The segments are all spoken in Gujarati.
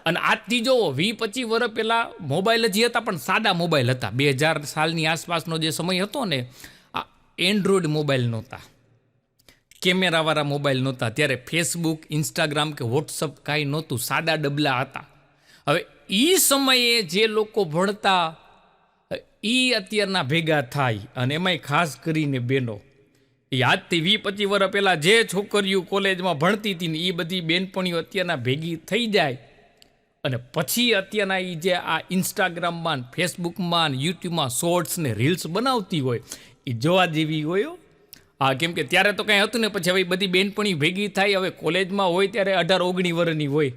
અને આજથી જો 20-25 વર્ષ પહેલાં મોબાઈલ જ હતા, પણ સાદા મોબાઈલ હતા. 2000 સાલની આસપાસનો જે સમય હતો ને, આ એન્ડ્રોઈડ મોબાઈલ નહોતા, કેમેરાવાળા મોબાઈલ નહોતા. ત્યારે ફેસબુક, ઇન્સ્ટાગ્રામ કે વોટ્સઅપ કાંઈ નહોતું, સાદા ડબલા હતા. હવે એ સમયે જે લોકો ભણતા એ અત્યારના ભેગા થાય, અને એમાંય ખાસ કરીને બહેનો, એ આજથી 20-25 વર્ષ પહેલાં જે છોકરીઓ કોલેજમાં ભણતી હતી ને એ બધી બેનપણીઓ અત્યારના ભેગી થઈ જાય, અને પછી અત્યારના એ જે આ ઇન્સ્ટાગ્રામમાં, ફેસબુકમાં, યુટ્યુબમાં શોર્ટ્સ ને રીલ્સ બનાવતી હોય, એ જોવા જેવી હોય. હા, કેમ કે ત્યારે તો કાંઈ હતું ને. પછી હવે બધી બેનપણી ભેગી થાય, હવે કોલેજમાં હોય ત્યારે 18-19 વર્ષની હોય.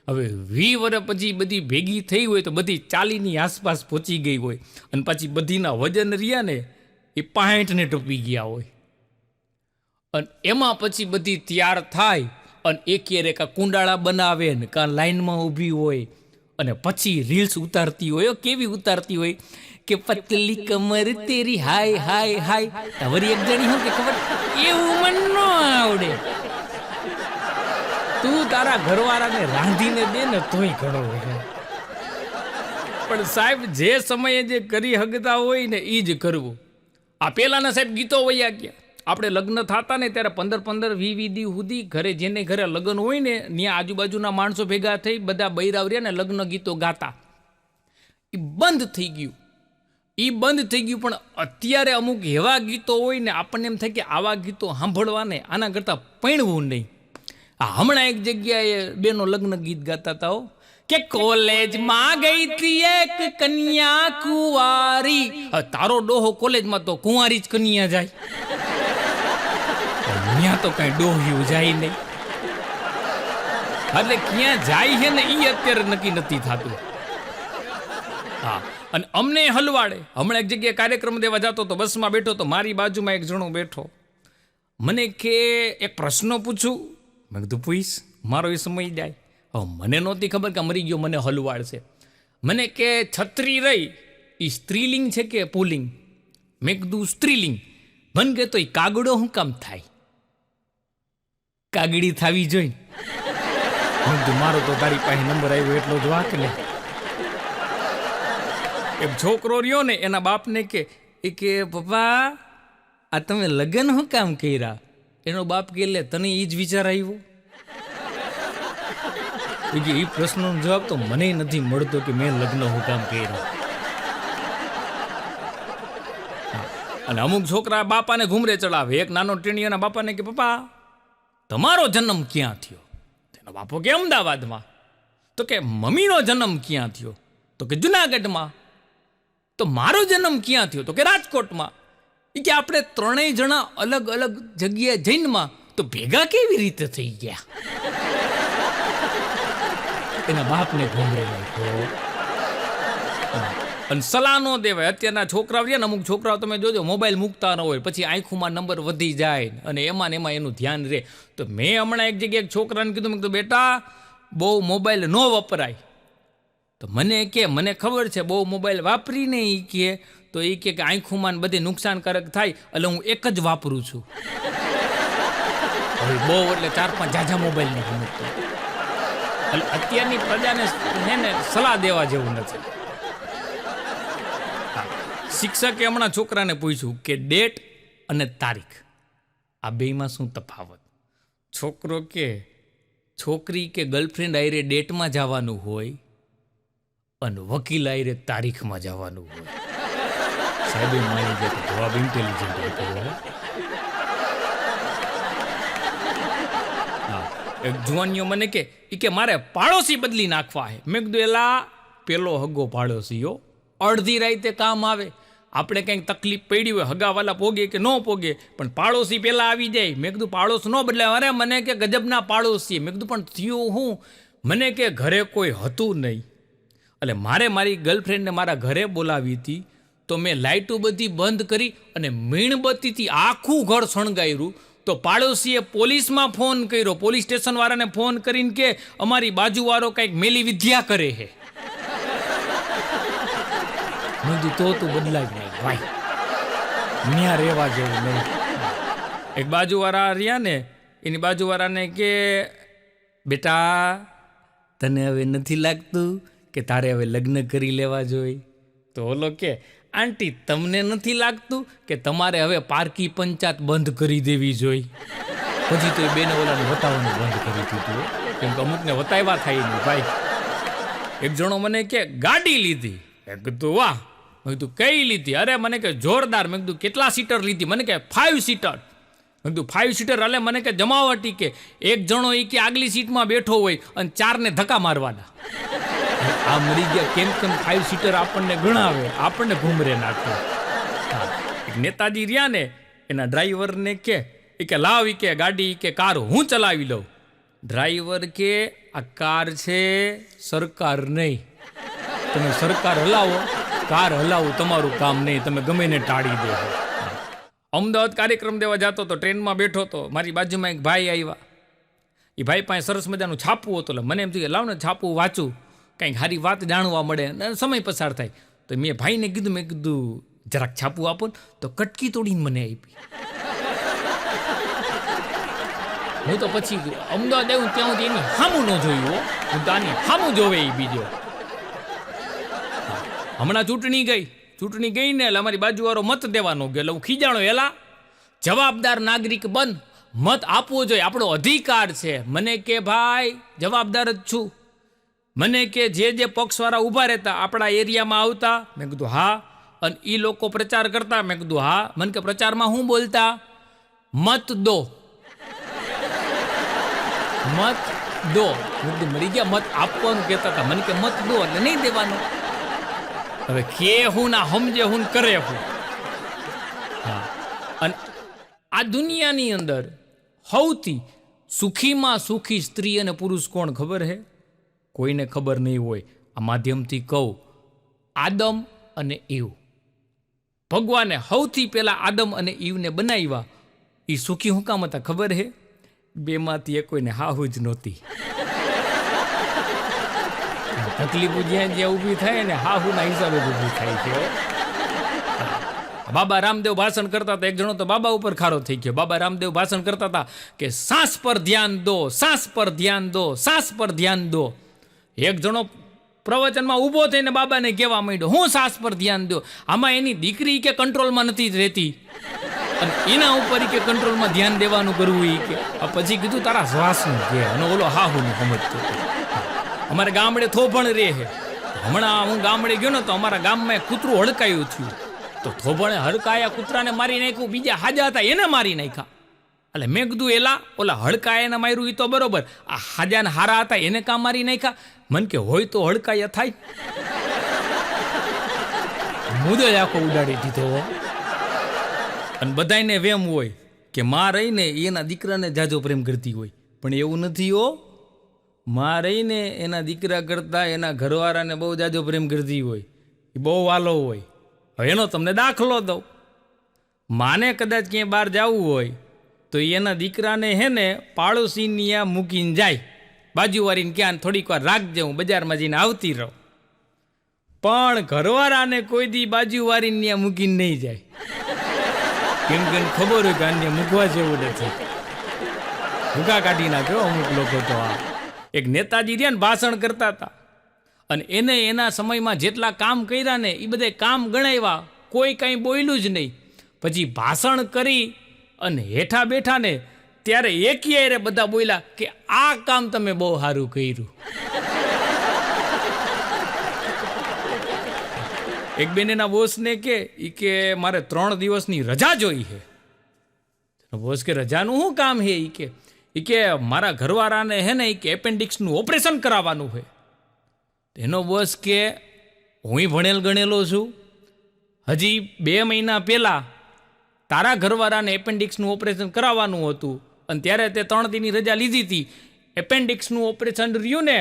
હવે 20 વર્ષ પછી બધી ભેગી થઈ હોય તો બધી 40ની આસપાસ પહોંચી ગઈ હોય, અને પછી બધીના વજન રહ્યા ને એ 65ને ટપી ગયા હોય. અને એમાં પછી બધી તૈયાર થાય અને એકે કાં કુંડાળા બનાવે ને કાં લાઈનમાં ઊભી હોય, અને પછી રીલ્સ ઉતારતી હોય. કેવી ઉતારતી હોય કે પતલી કમર તેરી હાય હાય હાય. તમારી એક જણી હું કે ખબર, એવું મન ન આવડે, તું તારા ઘરવાળાને રાંધીને દે ને તોય ઘણો. પણ સાહેબ, જે સમયે જે કરી હગતા હોય ને એ જ કરવું. આ પહેલાંના સાહેબ ગીતો વયા ગયા. આપણે લગ્ન થતા ને ત્યારે 15-15-20 દી સુધી ઘરે, જેને ઘરે લગ્ન હોય ને ત્યાં આજુબાજુના માણસો ભેગા થઈ બધા બૈરાવર્યા ને લગ્ન ગીતો ગાતા. એ બંધ થઈ ગયું, પણ અત્યારે અમુક એવા ગીતો હોય ને આપણને એમ થાય કે આવા ગીતો સાંભળવાને આના કરતાં પૈણવું નહીં. હમણાં એક જગ્યાએ બેનો લગ્ન ગીત ગાતા હતા કે કોલેજમાં ગઈ હતી એક કન્યા કુંવારી. તારો ડોહો કોલેજમાં તો કુંવારી જ કન્યા જાય, ત્યાં તો કઈ ડોહ્યું જાય નહીં. એટલે ક્યાં જાય છે ને એ અત્યારે નક્કી નથી થતું. હા, અને અમને હલવાડે. હમણાં એક જગ્યાએ કાર્યક્રમ દેવા જતો તો બસમાં બેઠો તો મારી બાજુમાં એક જણો બેઠો. મને કે એક પ્રશ્ન પૂછું. મેં કીધું પૂછ, મારો એ સમય જાય. હવે મને નહોતી ખબર કે મરી ગયો મને હલવાડશે. મને કે છત્રી રહી એ સ્ત્રીલિંગ છે કે પુલ્લિંગ? મેં કીધું સ્ત્રીલિંગ. મને કે તો એ કાગડો શું કામ થાય? કાગડી થવી જોઈ. મેં કીધું મારો તો તારી પાસે નંબર આવ્યો એટલો જ વાંક ને. એક છોકરો રહ્યો ને એના બાપને કે પપ્પા આ તમે લગ્ન શું કામ કર્યા? એનો બાપ કે લે તને એ જ વિચાર આવ્યો? એ પ્રશ્નનો જવાબ તો મને નથી મળતો કે મેં લગ્ન શું કામ કર્યા. અને અમુક છોકરા બાપાને ઘૂમરે ચડાવે. એક નાનો ટીણીયાના બાપાને કે પપ્પા તમારો જન્મ ક્યાં થયો? તેનો બાપો કે અમદાવાદમાં. તો કે મમ્મીનો જન્મ ક્યાં થયો? તો કે જુનાગઢમાં. તો મારો જન્મ ક્યાં થયો? તો કે રાજકોટમાં. એ કે આપણે ત્રણેય જણા અલગ અલગ જગ્યાએ જૈનમાં તો ભેગા કેવી રીતે થઈ ગયા? એના બાપને ઘૂમરે નાખ્યો. અને સલાહ ન દેવાય. અત્યારના છોકરાઓ રહ્યા ને, અમુક છોકરાઓ તમે જોજો મોબાઈલ મૂકતા ન હોય, પછી આંખોમાં નંબર વધી જાય અને એમાં એનું ધ્યાન રહે. તો મેં હમણાં એક જગ્યાએ એક છોકરાને કીધું, મેં કીધું બેટા બહુ મોબાઈલ ન વપરાય. તો મને ખબર છે બહુ મોબાઈલ વાપરીને એ કહે તો એ કે આંખોમાં બધે નુકસાનકારક થાય, એટલે હું એક જ વાપરું છું. હવે બહુ એટલે 4-5 ઝાઝા મોબાઈલ નથી મૂકતો. એટલે અત્યારની પ્રજાને એને સલાહ દેવા જેવું નથી. શિક્ષકે હમણાં છોકરાને પૂછ્યું કે ડેટ અને તારીખ આ બેમાં શું તફાવત? છોકરો કે છોકરી કે ગર્લફ્રેન્ડ આયરે ડેટમાં જવાનું હોય અને વકીલ આયરે તારીખમાં જવાનું હોય. સાહેબ માની ગયા જવાબ ઇન્ટેલિજન્ટ હતો. હા, એક જુવાનીઓ મને કે મારે પાડોશી બદલી નાખવા હે. મેં કીધું એલા પેલો હગો પાડોશીઓ અડધી રાતે કામ આવે. આપણે કંઈક તકલીફ પડી હોય, હગાવાલા પોગે કે ન પોગે, પણ પાડોશી પહેલાં આવી જાય. મેં કીધું પાડોશ ન બદલાય. અરે મને કે ગજબના પાડોશી. મેં કીધું પણ થયું હું? મને કે ઘરે કોઈ હતું નહીં, એટલે મારે મારી ગર્લફ્રેન્ડને મારા ઘરે બોલાવી હતી. તો મેં લાઇટો બધી બંધ કરી અને મીણબત્તીથી આખું ઘર શણગાર્યું. તો પાડોશીએ પોલીસમાં ફોન કર્યો, પોલીસ સ્ટેશનવાળાને ફોન કરીને કે અમારી બાજુવાળો કંઈક મેલી વિદ્યા કરે છે. મેં તો બદલાય નહીં ભાઈ, ન્યા રહેવા જેવું નહીં. એક બાજુવાળા રહ્યા ને, એની બાજુવાળાને કે બેટા તને હવે નથી લાગતું કે તારે હવે લગ્ન કરી લેવા જોઈએ? તો ઓલો કે આંટી તમને નથી લાગતું કે તમારે હવે પારકી પંચાયત બંધ કરી દેવી જોઈએ? પછી તો એ બેને ઓલાને વતાવવાનું બંધ કરી દીધું, કેમ કે અમુકને વતાવ્યા થાય નહીં ભાઈ. એક જણો મને કે ગાડી લીધી. મેં કીધું વાહ. મેં કીધું કઈ લીધી? અરે મને કે જોરદાર. મેં કીધું કેટલા સીટર લીધી? મને કે 5 સીટર. મેં કીધું 5 સીટર એટલે મને કે જમાવટી કે એક જણો એ કે આગલી સીટમાં બેઠો હોય અને 4ને ધક્કા મારવાના. આ મરી ગયા કેમ 5 સીટર આપણને ગણાવે, આપણને ઘૂમરે નાખે. એક નેતાજી રહ્યા ને, એના ડ્રાઈવરને કે લાવ કે ગાડી કે કાર હું ચલાવી લઉં. ડ્રાઈવર કે આ કાર છે સરકાર નહીં, તમે સરકાર હલાવો, કાર હલાવો તમારું કામ નહીં, તમે ગમે ને ટાળી દો. અમદાવાદ કાર્યક્રમ દેવા જતો તો ટ્રેનમાં બેઠો તો મારી બાજુમાં એક ભાઈ આવ્યા. એ ભાઈ પાસે સરસ મજાનું છાપવું હતું, એટલે મને એમ થયું કે લાવ ને છાપવું વાંચું, કંઈક સારી વાત જાણવા મળે અને સમય પસાર થાય. તો મેં ભાઈને કીધું, મેં કીધું જરાક છાપવું આપો ને. તો કટકી તોડીને મને આપી. હું તો પછી અમદાવાદ આવ્યું ત્યાં સુધી એની સામું ન જોયું. હું તો આની સામું જોવે એ બીજો. હમણાં ચૂંટણી ગઈ ને એટલે અમારી બાજુવાળો મત દેવાનો ગયો, એટલે હું ખીજાણો. એલા જવાબદાર નાગરિક બન, મત આપવો જોઈએ, આપણો અધિકાર છે. મને કે ભાઈ જવાબદાર જ છું. મને કે જે પક્ષવાળા ઊભા રહેતા આપણા એરિયામાં આવતા. મેં કીધું હા. અને એ લોકો પ્રચાર કરતા. મેં કીધું હા. મને કે પ્રચારમાં શું બોલતા? મત દો, મત દો. મેં કીધું મરી ગયા, મત આપવાનું કહેતા હતા. મને કે મત દો એટલે નહીં દેવાનું. હવે કે હું ના સમજે હું કરે હું. હા. અને આ દુનિયાની અંદર સૌથી સુખીમાં સુખી સ્ત્રી અને પુરુષ કોણ ખબર હે? કોઈને ખબર નહીં હોય. આ માધ્યમથી કહું, આદમ અને ઈવ. ભગવાને સૌથી પહેલા આદમ અને ઈવને બનાવ્યા. એ સુખી હું કામ હતા ખબર હે? બેમાંથી એક કોઈને હાહુ જ નહોતી. તકલીફો જ્યાં ઊભી થાય ને હાહુના હિસાબે જ ઊભી થાય છે. બાબા રામદેવ ભાષણ કરતા હતા. એક જણો તો બાબા ઉપર ખારો થઈ ગયો. બાબા રામદેવ ભાષણ કરતા હતા કે શ્વાસ પર ધ્યાન દો, શ્વાસ પર ધ્યાન દો, શ્વાસ પર ધ્યાન દો. એક જણો પ્રવચનમાં ઊભો થઈને બાબાને કહેવા માંડ્યો, હું શ્વાસ પર ધ્યાન દો. આમાં એની દીકરી કે કંટ્રોલમાં નથી રહેતી અને એના ઉપર કે કંટ્રોલમાં ધ્યાન દેવાનું કરવું. એ કે પછી કીધું તારા શ્વાસનું કે. અને ઓલો હાહુનું સમજતો. અમારે ગામડે થોભણ રહે છે. હમણાં હું ગામડે ગયો ને તો અમારા ગામમાં એક કૂતરું હડકાયું થયું. તો થોભણે હડકાયા કૂતરાને મારી નાખ્યું. બીજા હાજા હતા એને મારી નાખ્યા. એટલે મેં કીધું એલા ઓલા હડકાયાને માર્યું એ તો બરોબર, આ હાજાને હારા હતા એને કામ મારી નાખ્યા? મન કે હોય તો હડકાયા થાય. મુદ્દો આખો ઉડાડી દીધો. અને બધાને વેમ હોય કે માં રહીને એના દીકરાને જાજો પ્રેમ કરતી હોય, પણ એવું નથી હો. માં રહીને એના દીકરા કરતા એના ઘરવાળાને બહુ જાજો પ્રેમ કરતી હોય, એ બહુ વાલો હોય. હવે એનો તમને દાખલો દઉં. માને કદાચ ક્યાંય બહાર જવું હોય તો એના દીકરાને હે ને પાડોશીની આ મૂકીને જાય, બાજુવાળીને ક્યાં થોડીક વાર રાખજે, હું બજારમાં જઈને આવતી રહું. પણ ઘરવાળાને કોઈ દી બાજુવાળીને ત્યાં મૂકીને નહીં જાય. કેમ કે ખબર હોય કે આને મૂકવા જેવું નથી. ભૂકા કાઢી નાખ્યો અમુક લોકો તો. આ એક નેતાજી રહ્યા ને ભાષણ કરતા હતા અને એને એના સમયમાં જેટલા કામ કર્યા ને એ બધા કામ ગણાવ્યા, કોઈ કાંઈ બોલ્યું જ નહીં. પછી ભાષણ કરી અને હેઠા બેઠા ને ત્યારે એકી બધા બોલ્યા કે આ કામ તમે બહુ સારું કર્યું. એક બેન એના બોસને કે મારે 3 દિવસની રજા જોઈ છે. બોસ કે રજાનું શું કામ છે? એ કે મારા ઘરવાળાને હે ને કે એપેન્ડિક્સનું ઓપરેશન કરાવવાનું છે. એનો બોસ કે હું ભણેલ ગણેલો છું, હજી 2 મહિના પહેલાં તારા ઘરવાળાને એપેન્ડિક્સનું ઓપરેશન કરાવવાનું હતું અને ત્યારે તે 3 દિનની રજા લીધી હતી. એપેન્ડિક્સનું ઓપરેશન રહ્યું ને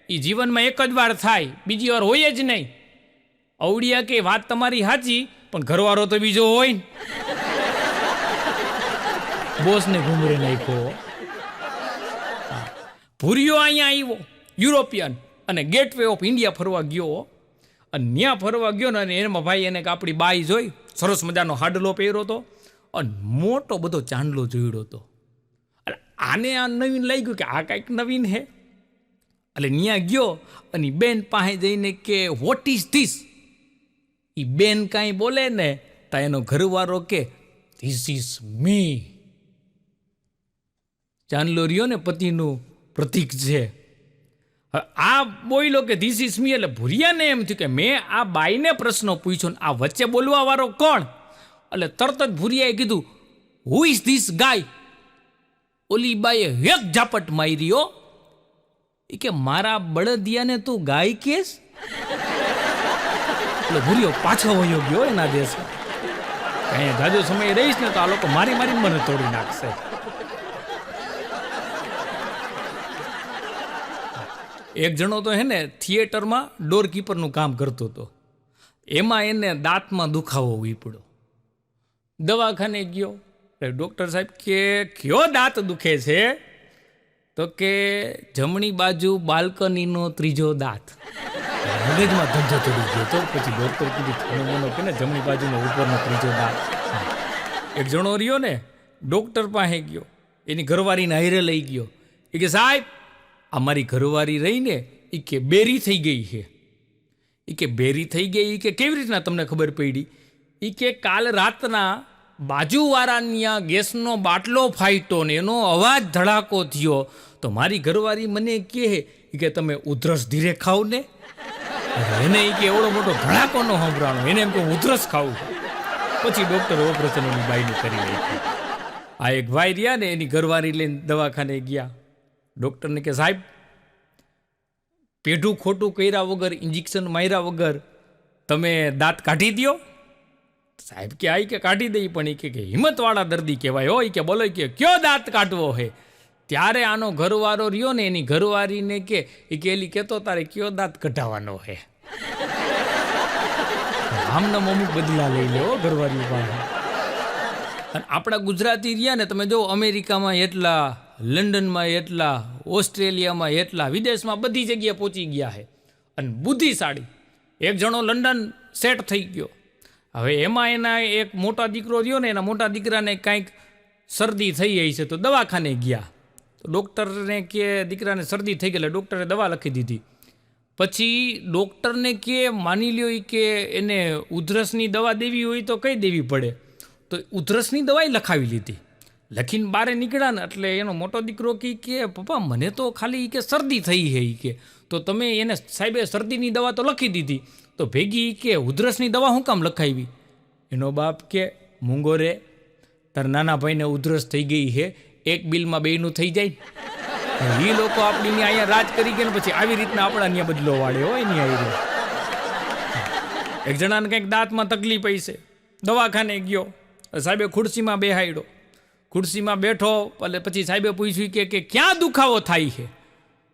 એ જીવનમાં એક જ વાર થાય, બીજી વાર હોય જ નહીં. અવડિયા કે વાત તમારી સાચી, પણ ઘરવાળો તો બીજો હોય ને. બોસને ઘૂમરે નાખ્યો. ભૂરિયો અહીંયા આવ્યો યુરોપિયન અને ગેટવે ઓફ ઇન્ડિયા ફરવા ગયો. અને ત્યાં ફરવા ગયો ને અને એમાં ભાઈ એને આપણી બાઈ જોઈ, સરસ મજાનો હાડલો પહેર્યો હતો અને મોટો બધો ચાંદલો જોડ્યો હતો. આને આ નવીન લાગ્યું કે આ કાંઈક નવીન હે. એટલે ત્યાં ગયો અને બેન પાસે જઈને કે વોટ ઇઝ ધીસ? એ બેન કાંઈ બોલે ને તો એનો ઘરવાળો કે ધીસ ઇઝ મી. ચાંદલો રહ્યો ને પતિનું પ્રતીક છે. આ બોલ્યો કે ધીસ ઇઝ મી એટલે ભૂરિયાને એમ થયું કે મેં આ બાઈને પ્રશ્ન પૂછ્યો ને આ વચ્ચે બોલવા વાળો કોણ? એટલે તરત જ ભૂરિયાએ કીધું હુ ઇઝ ધીસ ગાય? ઓલી બાઈએ એક ઝાપટ માર્યો. એ કે મારા બળદિયાને તું ગાય કેસ? એટલે ભૂરિયો પાછો વયો ગયો એના દેશ. અહીંયા જાજો સમય રહીશ ને તો આ લોકો મારી મને તોડી નાખશે. એક જણો તો હે ને થિયેટરમાં ડોરકીપરનું કામ કરતો હતો. એમાં એને દાંતમાં દુખાવો ઉપડ્યો. દવાખાને ગયો. ડૉક્ટર સાહેબ કે કયો દાંત દુખે છે? તો કે જમણી બાજુ બાલ્કનીનો ત્રીજો દાંત. મગજમાં ધંધો ચડી ગયો તો પછી ડૉક્ટર કીધું કે ને જમણી બાજુનો ઉપરનો ત્રીજો દાંત. એક જણો રહ્યો ને ડૉક્ટર પાસે ગયો, એની ઘરવાળીને હારે લઈ ગયો. એ કે સાહેબ અમારી ઘરવાળી રહીને એ કે બેરી થઈ ગઈ છે. એ કે બેરી થઈ ગઈ? એ કે કેવી રીતના તમને ખબર પડી? એ કે કાલ રાતના બાજુવાળાની ગેસનો બાટલો ફાટ્યો ને એનો અવાજ ધડાકો થયો તો મારી ઘરવાળી મને કહે કે તમે ઉધરસ ધીરે ખાવ ને. એને એ કે એવડો મોટો ધડાકો નો સંભળાણો, એને એમ કે ઉધરસ ખાવું. પછી ડૉક્ટર ઓપરેશન એની બાઈને કરી નાખ્યું. આ એક ભાઈ રહ્યા ને એની ઘરવાળી લઈને દવાખાને ગયા. ડૉક્ટરને કે સાહેબ પેઢું ખોટું કર્યા વગર ઇન્જેક્શન માર્યા વગર તમે દાંત કાઢી દો. સાહેબ કે આઈ કે કાઢી દઈ, પણ એ કે હિંમતવાળા દર્દી કહેવાય હોય કે બોલો કે કયો દાંત કાઢવો હે? ત્યારે આનો ઘરવાળો રહ્યો ને એની ઘરવાળીને કે એલી કહેતો તારે કયો દાંત કઢાવવાનો હે. આમના અમુક બદલા લઈ લે ઘરવાળી પાસે. અને આપણા ગુજરાતી રહ્યા ને તમે જો અમેરિકામાં એટલા, લંડનમાં એટલા, ઓસ્ટ્રેલિયામાં એટલા, વિદેશમાં બધી જગ્યાએ પહોંચી ગયા છે અને બુદ્ધિશાળી. એક જણો લંડન સેટ થઈ ગયો. હવે એમાં એના એક મોટા દીકરો રહ્યો ને એના મોટા દીકરાને કાંઈક શરદી થઈ ગઈ છે તો દવાખાને ગયા. તો ડૉક્ટરને કે દીકરાને શરદી થઈ ગઈ એટલે ડૉક્ટરે દવા લખી દીધી. પછી ડૉક્ટરને કે માની લ્યો કે એને ઉધરસની દવા દેવી હોય તો કઈ દેવી પડે? તો ઉધરસની દવાઈ લખાવી લીધી. લખીને બારે નીકળ્યા ને એટલે એનો મોટો દીકરો કે પપ્પા મને તો ખાલી કે શરદી થઈ છે કે તો તમે એને સાહેબે શરદીની દવા તો લખી દીધી તો ભેગી કે ઉધરસની દવા શું કામ લખાવી? એનો બાપ કે મૂંગો રે, તાર નાના ભાઈને ઉધરસ થઈ ગઈ છે, એક બિલમાં બેયનું થઈ જાય. એ લોકો આપણી અહીંયા રાજ કરી ગયા ને પછી આવી રીતના આપણા અહીંયા બદલો વાળે હોય ને આવી. એક જણાને કંઈક દાંતમાં તકલીફ હશે, દવાખાને ગયો, સાહેબે ખુરશીમાં બેહાડ્યો. ખુરશીમાં બેઠો એટલે પછી સાહેબે પૂછ્યું કે ક્યાં દુખાવો થાય છે?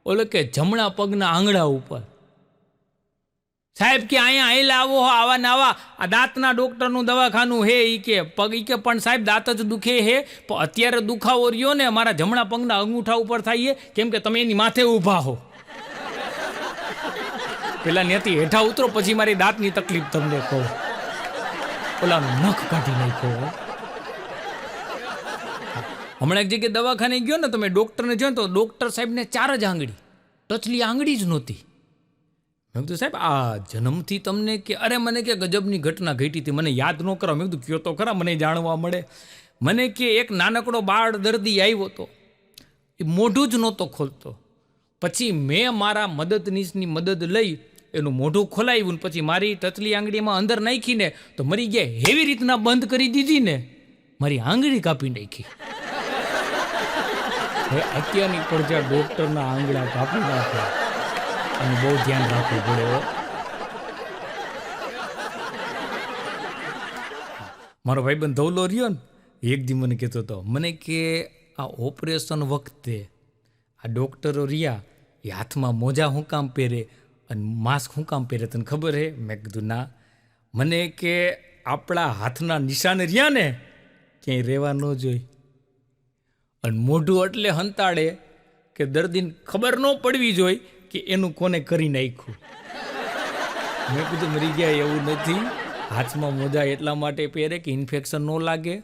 ઓલો કે જમણા પગના આંગળા ઉપર. સાહેબ કે અહીંયા આવેલા આવો આવા ને આવા આ દાંતના ડૉક્ટરનું દવાખાનું હે. એ કે પગ એ કે પણ સાહેબ દાંત જ દુખે હે, પણ અત્યારે દુખાવો રહ્યો ને મારા જમણા પગના અંગૂઠા ઉપર થાય છે કેમ કે તમે એની માથે ઊભા હો. પેલા નેતી હેઠા ઉતરો પછી મારી દાંતની તકલીફ તમને કહું. ઓલાનું નખ કાઢી નાખ્યો. હમણાં એક જગ્યાએ દવાખાને ગયો ને તમે ડૉક્ટરને જો તો ડૉક્ટર સાહેબને 4 જ આંગળી, ટચલી આંગળી જ નહોતી. મેં કીધું સાહેબ આ જન્મથી તમને કે અરે મને કે ગજબની ઘટના ઘટી હતી, મને યાદ ન કરો. મેં કીધું કયો તો ખરા મને જાણવા મળે. મને કે એક નાનકડો બાળ દર્દી આવ્યો હતો, એ મોઢું જ નહોતો ખોલતો. પછી મેં મારા મદદનીશની મદદ લઈ એનું મોઢું ખોલાવ્યું ને પછી મારી ટચલી આંગળીમાં અંદર નાખીને તો મરી ગયા એવી રીતના બંધ કરી દીધી ને મારી આંગળી કાપી નાખી. હવે અત્યારની પડજા ડૉક્ટરના આંગળા કાપી નાખે અને બહુ ધ્યાન રાખવું પડે. મારો ભાઈબંધ ધવલો રહ્યો ને એક દી મને કહેતો હતો, મને કે આ ઓપરેશન વખતે આ ડૉક્ટરો રહ્યા એ હાથમાં મોજા શું કામ પહેરે અને માસ્ક શું કામ પહેરે તને ખબર હે? મેં કીધું ના. મને કે આપણા હાથના નિશાન રહ્યા ને ક્યાંય રહેવા ન જોઈએ અને મોઢું એટલે હંતાડે કે દર્દીને ખબર ન પડવી જોઈએ કે એનું કોને કરી નાખ્યું. મેં કીધું મરી ગયા એવું નથી. હાથમાં મોજા એટલા માટે પહેરે કે ઇન્ફેક્શન ન લાગે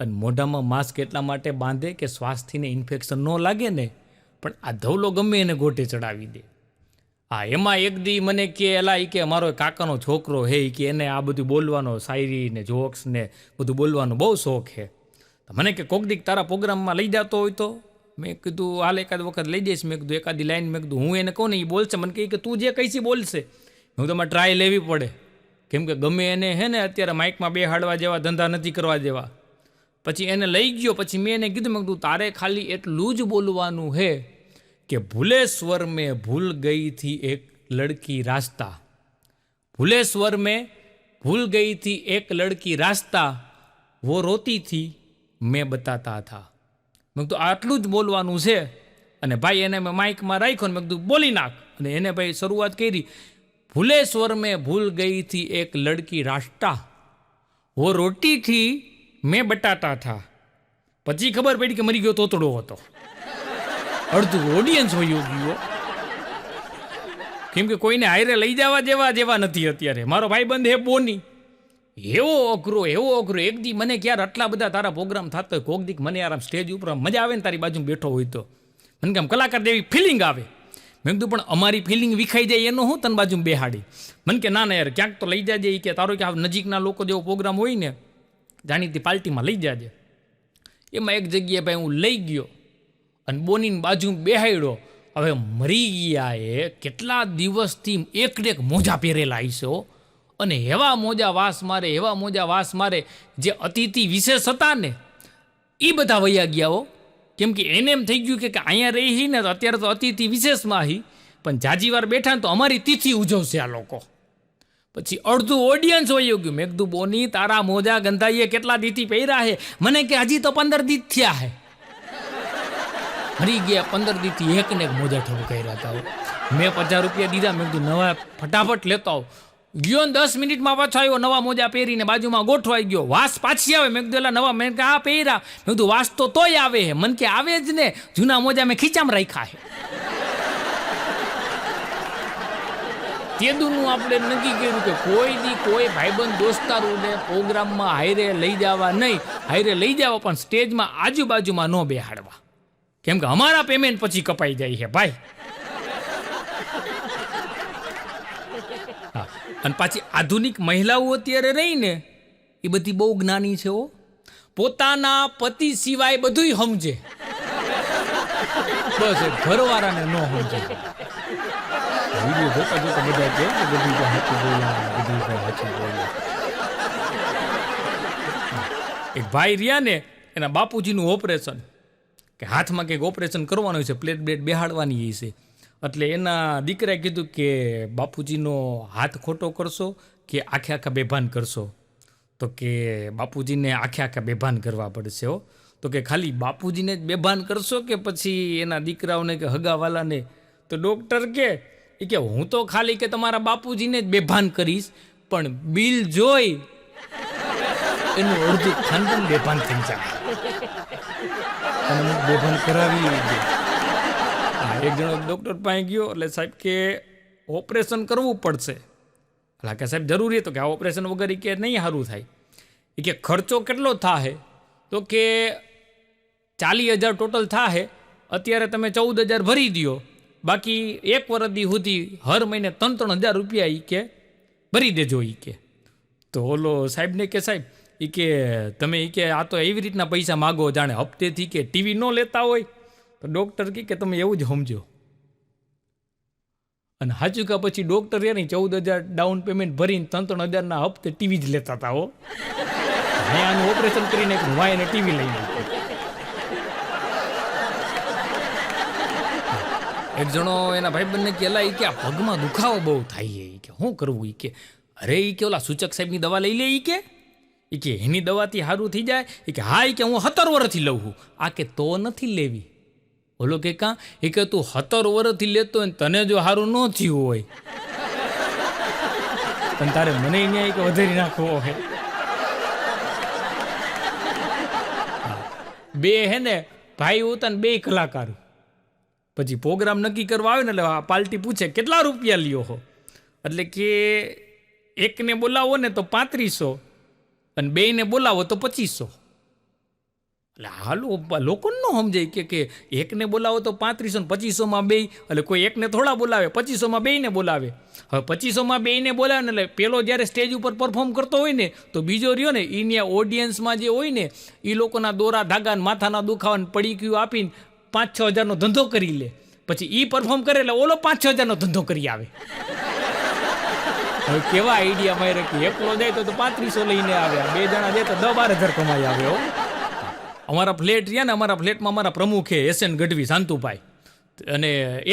અને મોઢામાં માસ્ક એટલા માટે બાંધે કે શ્વાસથીને ઇન્ફેક્શન ન લાગે ને. પણ આ ધવલો ગમે એને ગોટે ચડાવી દે. હા, એમાં એક દી મને કે એલા ઈ કે મારો કાકાનો છોકરો હે ઈ કે એને આ બધું બોલવાનો શાયરી ને જોક્સ ને બધું બોલવાનો બહુ શોખ છે. તો મને કે કોક દીક તારા પ્રોગ્રામમાં લઈ જતો હોય તો મેં કીધું હાલ એકાદ વખત લઈ જઈશ. મેં કીધું એકાદી લાઈન મેં કીધું હું એને કહું ને એ બોલશે. મને કહે કે તું જે કહીશી બોલશે. હું તમારે ટ્રાય લેવી પડે, કેમ કે ગમે એને હે ને અત્યારે માઇકમાં બેહાડવા જેવા ધંધા નથી કરવા જેવા. પછી એને લઈ ગયો. પછી મેં એને કીધું મેં કીધું તારે ખાલી એટલું જ બોલવાનું હે कि भूले स्वर में भूल गई थी एक लड़की रास्ता, भूले स्वर में भूल गई थी एक लड़की रास्ता, वो रोती थी मैं बताता था. મેં કીધું આટલું જ બોલવાનું છે. અને ભાઈ એને મેં માઇકમાં રાખ્યો ને મેં કીધું બોલી નાખ. અને એને ભાઈ શરૂઆત કરી, ભૂલે સ્વર મેં ભૂલ ગઈ થી એક લડકી રાસ્તા, वो रोटी थी मैं बताता था. પછી ખબર પડી કે મરી ગયો તોતડો હતો. અડધું ઓડિયન્સ હોય ગયો, કેમ કે કોઈને હાયરે લઈ જવા જેવા નથી અત્યારે. મારો ભાઈબંધ હે બોની, એવો અઘરો. એક દી મને ક્યારે આટલા બધા તારા પ્રોગ્રામ થતો હોય, કોક દીક મને આરામ સ્ટેજ ઉપર મજા આવે ને તારી બાજુ બેઠો હોય તો મને કેમ કલાકાર જેવી ફિલિંગ આવે. મેં કીધું પણ અમારી ફિલિંગ વિખાઈ જાય એનો હું તને બાજુ બેહાડી. મને કે ના યાર ક્યાંક તો લઈ જાજે. એ કે તારો કે નજીકના લોકો જેવો પ્રોગ્રામ હોય ને જાણીતી પાર્ટીમાં લઈ જાજે. એમાં એક જગ્યાએ ભાઈ હું લઈ ગયો અને બોનીની બાજુ બેહાડ્યો. હવે મરી ગયા એ કેટલા દિવસથી એક ને એક મોજા પહેરેલા હશો અને એવા મોજા વાસ મારે જે અતિથિ વિશેષ હતા ને એ બધા વયા ગયા હો. કેમ કે એને એમ થઈ ગયું કે અહીંયા રહી ને તો અત્યારે તો અતિથિ વિશેષમાં હી, પણ જાજી વાર બેઠા ને તો અમારી તિથિ ઉજવશે આ લોકો. પછી અડધું ઓડિયન્સ વયું ગયું. મેં કીધું બોની તારા મોજા ગંધાઈએ કેટલા દીથી પહેર્યા હે? મને કે હજી તો 15 દી થયા હે. મરી ગયા 15 દીથી એક ને એક મોજા ઠોક કર્યા હતા. મેં 50 રૂપિયા દીધા. મેં કીધું નવા ફટાફટ લેતો આવ. ગયો ને 10 મિનિટમાં પાછો આવ્યો નવા મોજા પહેરીને બાજુમાં ગોઠવાઈ ગયો. વાસ પાછી આવે. મેં કીધું નવા. મેં કે આ પહેર્યા. મેં કીધું વાસ તો તોય આવે હે. મને કે આવે જ ને, જૂના મોજા મેં ખીચામાં રાખ્યા હે. તેદુનું આપણે નક્કી કર્યું કે કોઈ ભાઈબંધ દોસ્તારોને પ્રોગ્રામમાં હાયરે લઈ જવા નહીં. હાયરે લઈ જવા પણ સ્ટેજમાં આજુબાજુમાં ન બેહાડવા, કેમ કે અમારા પેમેન્ટ પછી કપાઈ જાય છે ભાઈ. અને પાછી આધુનિક મહિલાઓ અત્યારે રહી ને એ બધી બહુ જ્ઞાની છે હો. પોતાના પતિ સિવાય બધું સમજે, બસ એ ઘરવાળાને ન સમજે. વિડીયો જોતા જોતા બધા કહે કે બધું સાચું બોલ્યા. એક ભાઈ રહ્યા ને એના બાપુજીનું ઓપરેશન, કે હાથમાં કંઈક ઓપરેશન કરવાનું છે, પ્લેટ બ્લેટ બેહાડવાની છે. એટલે એના દીકરાએ કીધું કે બાપુજીનો હાથ ખોટો કરશો કે આખા બેભાન કરશો? તો કે બાપુજીને આખા બેભાન કરવા પડશે હો. તો કે ખાલી બાપુજીને જ બેભાન કરશો કે પછી એના દીકરાઓને કે હગાવાલાને? તો ડૉક્ટર કે હું તો ખાલી કે તમારા બાપુજીને જ બેભાન કરીશ, પણ બિલ જોઈ એનું અડધું ખાનદાન બેભાન થઈ જાય. અને બેભાન કરાવી દે. એક જણો ડૉક્ટર પાસે ગયો એટલે સાહેબ કે ઓપરેશન કરવું પડશે. એટલે કે સાહેબ જરૂરી તો કે આ ઓપરેશન વગર કે નહીં સારું થાય. એ કે ખર્ચો કેટલો થાય? તો કે 40,000 ટોટલ થાય. અત્યારે તમે 14,000 ભરી દો, બાકી 1 વર્ષ સુધી હર મહિને 3,000 રૂપિયા એ કે ભરી દેજો. એ કે તો ઓલો સાહેબને કે સાહેબ એ કે તમે એ કે આ તો એવી રીતના પૈસા માગો જાણે હપ્તેથી કે ટીવી ન લેતા હોય. તો ડૉક્ટર કે તમે એવું જ સમજો. અને સાચું કે પછી ડૉક્ટર એ નહીં 14,000 ડાઉન પેમેન્ટ ભરીને 3,000 હપ્તે ટીવી જ લેતા હતા હો. આનું ઓપરેશન કરીને હું એને ટીવી લઈ નાખ્યું. એક જણો એના ભાઈબંધને કે એલા કે આ પગમાં દુખાવો બહુ થાય છે. કે શું કરવું? કે અરે કે ઓલા સૂચક સાહેબની દવા લઈ લે. કે એની દવાથી સારું થઈ જાય? કે હા. કે હું 17 વર્ષથી લઉં છું. આ કે તો નથી લેવી. બોલો કે કાં? કે તું 17 વર્ષથી લેતો હોય તને જો સારું ન થયું હોય પણ તારે મને ન્યાય કે વધારી નાખવો હે. બે હે ને ભાઈ હોતા ને 2 કલાકાર. પછી પ્રોગ્રામ નક્કી કરવા આવે ને એટલે પાર્ટી પૂછે કેટલા રૂપિયા લ્યો હો? એટલે કે એકને બોલાવો ને તો 3500 અને 2ને બોલાવો તો 2500. એટલે હાલો લોકોને ન સમજાય કે એકને બોલાવો તો 3500 ને 2500માં બે, એટલે કોઈ એકને થોડા બોલાવે, 2500માં બેયને બોલાવે. હવે 2500માં બેયને બોલાવે ને એટલે પેલો જ્યારે સ્ટેજ ઉપર પરફોર્મ કરતો હોય ને તો બીજો રહ્યો ને એની ઓડિયન્સમાં જે હોય ને એ લોકોના દોરા ધાગા માથાના દુખાવાને પડીક્યું આપીને 5-6 હજારનો ધંધો કરી લે. પછી એ પરફોર્મ કરે એટલે ઓલો 5-6 હજારનો ધંધો કરી આવે. હવે કેવા આઈડિયા મારે કે એકલો જાય તો 3500 લઈને આવે, 2 જણા જાય તો 10-12 હજાર કમાઈ આવે. અમારા ફ્લેટ રહ્યા ને, અમારા ફ્લેટમાં અમારા પ્રમુખ છે SN ગઢવી શાંતુભાઈ, અને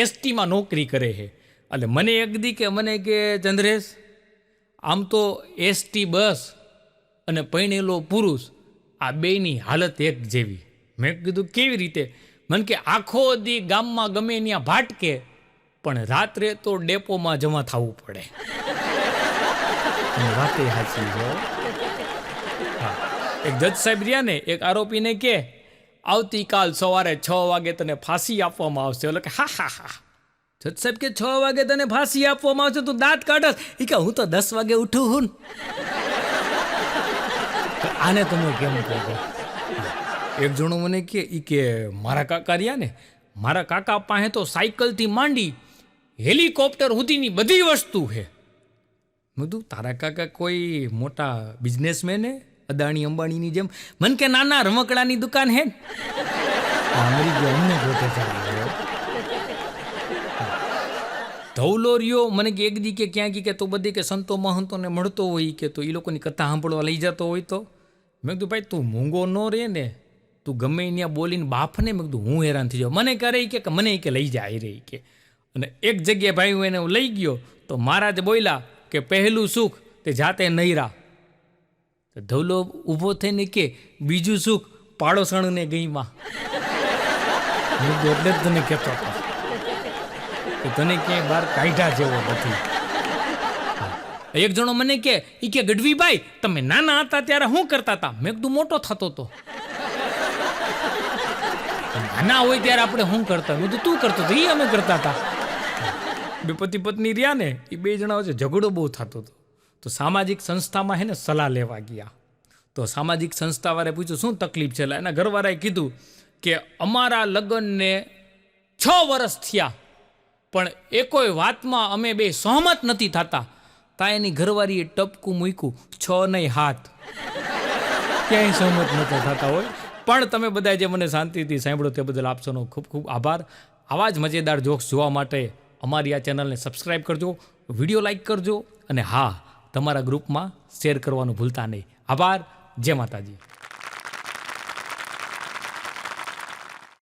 STમાં નોકરી કરે છે. એટલે મને એક દી કે મને કે ચંદ્રેશ, આમ તો ST બસ અને પરણેલો પુરુષ આ બેયની હાલત એક જેવી. મેં કીધું કેવી રીતે? મને કે આખો દી ગામમાં ગમે ત્યાં ભાટકે પણ રાત્રે તો ડેપોમાં જમા થવું પડે. વાતે સાચી છે. એક જજ સાહેબ રહ્યા ને, એક આરોપીને કે આવતીકાલ સવારે 6 વાગે તને ફાંસી આપવામાં આવશે. એટલે કે હા હા હા. જજ સાહેબ કે 6 વાગે તને ફાંસી આપવામાં આવશે, તું દાંત કાઢસ? એ કે હું તો 10 વાગે ઉઠું હું. આને તમે કેમ કહો? એક જણો મને કે મારા કાકા રહ્યા ને, મારા કાકા પાસે તો સાયકલથી માંડી હેલિકોપ્ટર સુધીની બધી વસ્તુ છે. મેં કીધું તારા કાકા કોઈ મોટા બિઝનેસમેન હે, અદાણી અંબાણીની જેમ? મને કે નાના રમકડાની દુકાન હે. અમરી ગયો અમને ગોતે ચાલ્યો. ધવલો રહ્યો મને કે એક દી કે ક્યાં કે તો બધી કે સંતો મહંતોને મળતો હોય કે તો એ લોકોની કથા સાંભળવા લઈ જતો હોય તો. મેં કીધું ભાઈ તું મૂંગો ન રહે ને, તું ગમે ત્યાં બોલીને બાફને. મેં કીધું હું હેરાન થઈ જાઉં. મને કરે કે મને કે લઈ જાય રહી કે. અને એક જગ્યાએ ભાઈ હું એને લઈ ગયો તો મહારાજ બોલ્યા કે પહેલું સુખ તે જાતે નહીરા. ધવલો ઊભો થઈને કે બીજું સુખ પાડોશણને ગઈમાં. એટલે જ તને કહેતો હતો કે તને ક્યાંય બહાર કાઢ્યા જેવો નથી. એક જણો મને કે ગઢવીભાઈ તમે નાના હતા ત્યારે શું કરતા હતા? મેં કીધું મોટો થતો હતો. નાના હોય ત્યારે આપણે શું કરતા? મેં તું કરતો હતો, એ અમે કરતા હતા. બે પતિ પત્ની રહ્યા ને, એ 2 જણા વચ્ચે ઝઘડો બહુ થતો હતો. તો સામાજિક સંસ્થામાં હે ને સલાહ લેવા ગયા. તો સામાજિક સંસ્થાવાળાએ પૂછ્યું શું તકલીફ છે? એના ઘરવાળાએ કીધું કે અમારા લગ્નને 6 વર્ષ થયા પણ એકોય વાતમાં અમે 2 સહમત નથી થતા. તા એની ઘરવાળીએ ટપકું મૂક્યું 6 નહીં 7. ક્યાંય સહમત નતા થતા હોય. પણ તમે બધા જે મને શાંતિથી સાંભળો તે બદલ આપશોનો ખૂબ ખૂબ આભાર. આવા જ મજેદાર જોક્સ જોવા માટે અમારી આ ચેનલને સબસ્ક્રાઈબ કરજો, વિડીયો લાઈક કરજો, અને હા તમારા ગ્રુપમાં શેર કરવાનું ભૂલતા નહીં. આભાર. જય માતાજી.